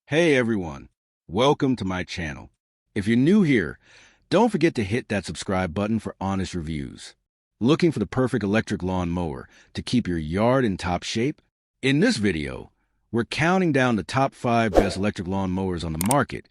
Hey everyone, welcome to my channel. If you're new here, don't forget to hit that subscribe button for honest reviews. Looking for the perfect electric lawn mower to keep your yard in top shape? In this video, we're counting down the top 5 best electric lawn mowers on the market,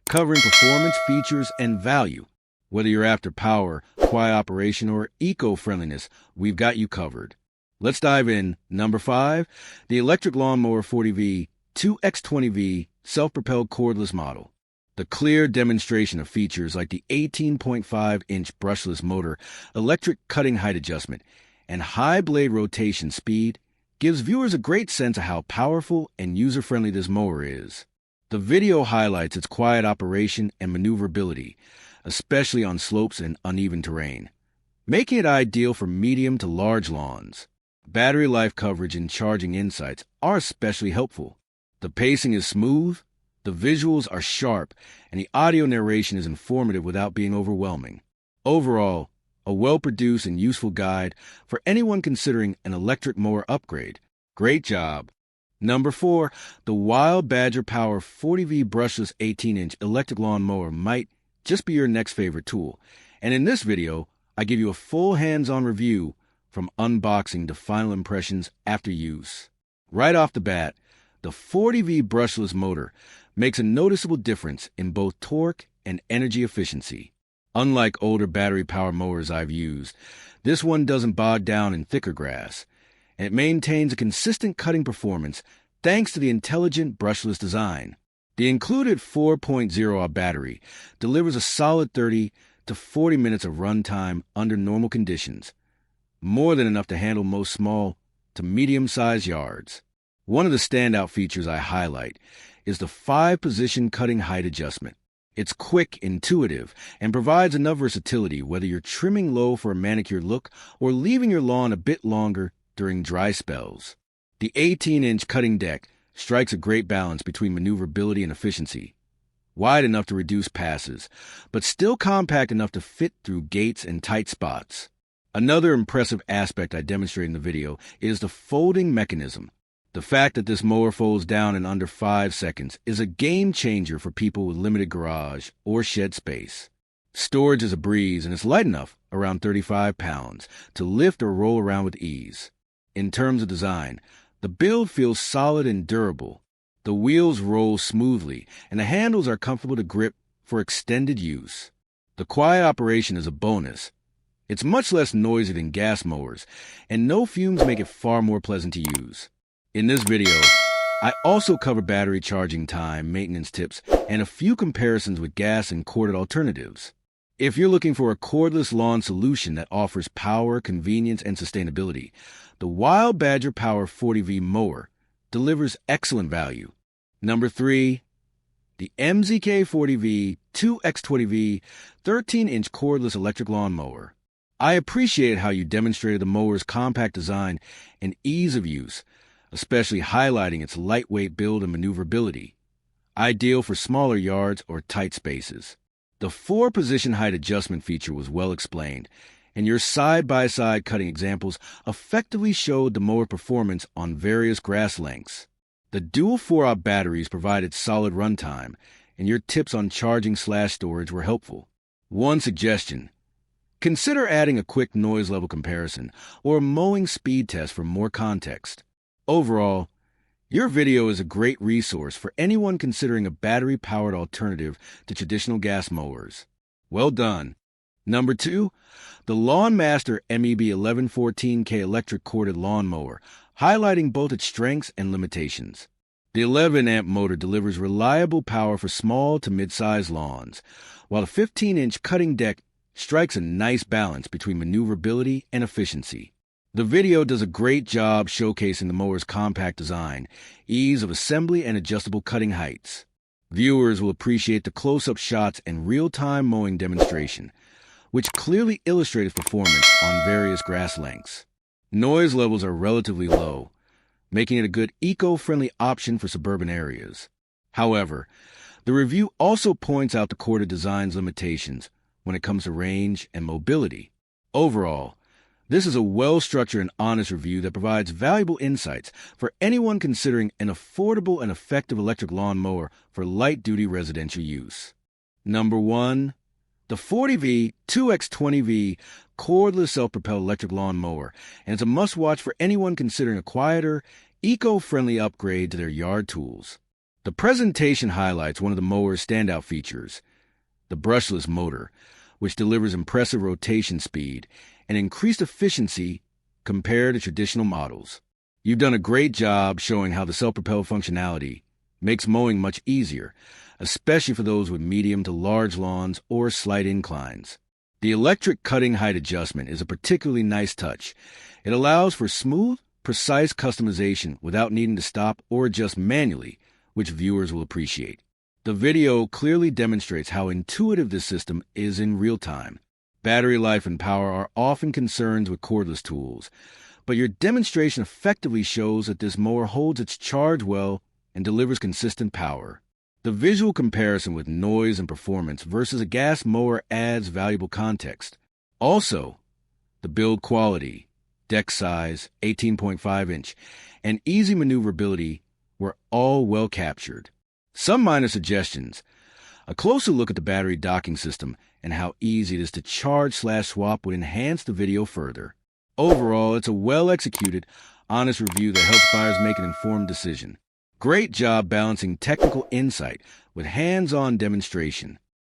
covering performance, features, and value. Whether you're after power, quiet operation, or eco-friendliness, we've got you covered. Let's dive in. Number 5, the electric lawnmower 40V 2X20V self-propelled cordless model. The clear demonstration of features like the 18.5-inch brushless motor, electric cutting height adjustment, and high blade rotation speed gives viewers a great sense of how powerful and user-friendly this mower is. The video highlights its quiet operation and maneuverability, especially on slopes and uneven terrain, making it ideal for medium to large lawns. Battery life coverage and charging insights are especially helpful. The pacing is smooth, the visuals are sharp, and the audio narration is informative without being overwhelming. Overall, a well-produced and useful guide for anyone considering an electric mower upgrade. Great job! Number 4, the Wild Badger Power 40V brushless 18-inch electric lawn mower might just be your next favorite tool. And in this video, I give you a full hands-on review from unboxing to final impressions after use. Right off the bat, the 40V brushless motor makes a noticeable difference in both torque and energy efficiency. Unlike older battery power mowers I've used, this one doesn't bog down in thicker grass, and it maintains a consistent cutting performance thanks to the intelligent brushless design. The included 4.0Ah battery delivers a solid 30 to 40 minutes of runtime under normal conditions, more than enough to handle most small to medium-sized yards. One of the standout features I highlight is the 5-position cutting height adjustment. It's quick, intuitive, and provides enough versatility whether you're trimming low for a manicured look or leaving your lawn a bit longer during dry spells. The 18-inch cutting deck strikes a great balance between maneuverability and efficiency. Wide enough to reduce passes, but still compact enough to fit through gates and tight spots. Another impressive aspect I demonstrate in the video is the folding mechanism. The fact that this mower folds down in under 5 seconds is a game changer for people with limited garage or shed space. Storage is a breeze and it's light enough, around 35 pounds, to lift or roll around with ease. In terms of design, the build feels solid and durable. The wheels roll smoothly and the handles are comfortable to grip for extended use. The quiet operation is a bonus. It's much less noisy than gas mowers, and no fumes make it far more pleasant to use. In this video, I also cover battery charging time, maintenance tips, and a few comparisons with gas and corded alternatives. If you're looking for a cordless lawn solution that offers power, convenience, and sustainability, the Wild Badger Power 40V mower delivers excellent value. Number 3, the MZK 40V 2X20V 13-inch cordless electric lawn mower. I appreciate how you demonstrated the mower's compact design and ease of use, especially highlighting its lightweight build and maneuverability, ideal for smaller yards or tight spaces. The 4-position height adjustment feature was well explained, and your side-by-side cutting examples effectively showed the mower performance on various grass lengths. The dual 4Ah batteries provided solid runtime, and your tips on charging/storage were helpful. One suggestion: consider adding a quick noise level comparison or a mowing speed test for more context. Overall, your video is a great resource for anyone considering a battery-powered alternative to traditional gas mowers. Well done. Number 2, the LawnMaster MEB 1114K electric corded lawn mower, highlighting both its strengths and limitations. The 11-amp motor delivers reliable power for small to mid-sized lawns, while the 15-inch cutting deck strikes a nice balance between maneuverability and efficiency. The video does a great job showcasing the mower's compact design, ease of assembly, and adjustable cutting heights. Viewers will appreciate the close-up shots and real-time mowing demonstration, which clearly illustrate its performance on various grass lengths. Noise levels are relatively low, making it a good eco-friendly option for suburban areas. However, the review also points out the corded design's limitations when it comes to range and mobility. Overall, This is a well-structured and honest review that provides valuable insights for anyone considering an affordable and effective electric lawnmower for light-duty residential use. Number 1. The 40V 2X20V Cordless Self-propelled electric lawnmower, and it's a must-watch for anyone considering a quieter, eco-friendly upgrade to their yard tools. The presentation highlights one of the mower's standout features, the brushless motor, which delivers impressive rotation speed and increased efficiency compared to traditional models. You've done a great job showing how the self-propelled functionality makes mowing much easier, especially for those with medium to large lawns or slight inclines. The electric cutting height adjustment is a particularly nice touch. It allows for smooth, precise customization without needing to stop or adjust manually, which viewers will appreciate. The video clearly demonstrates how intuitive this system is in real time. Battery life and power are often concerns with cordless tools, but your demonstration effectively shows that this mower holds its charge well and delivers consistent power. The visual comparison with noise and performance versus a gas mower adds valuable context. Also, the build quality, deck size, 18.5-inch, and easy maneuverability were all well captured. Some minor suggestions: a closer look at the battery docking system and how easy it is to charge/swap would enhance the video further. Overall, it's a well-executed, honest review that helps buyers make an informed decision. Great job balancing technical insight with hands-on demonstration.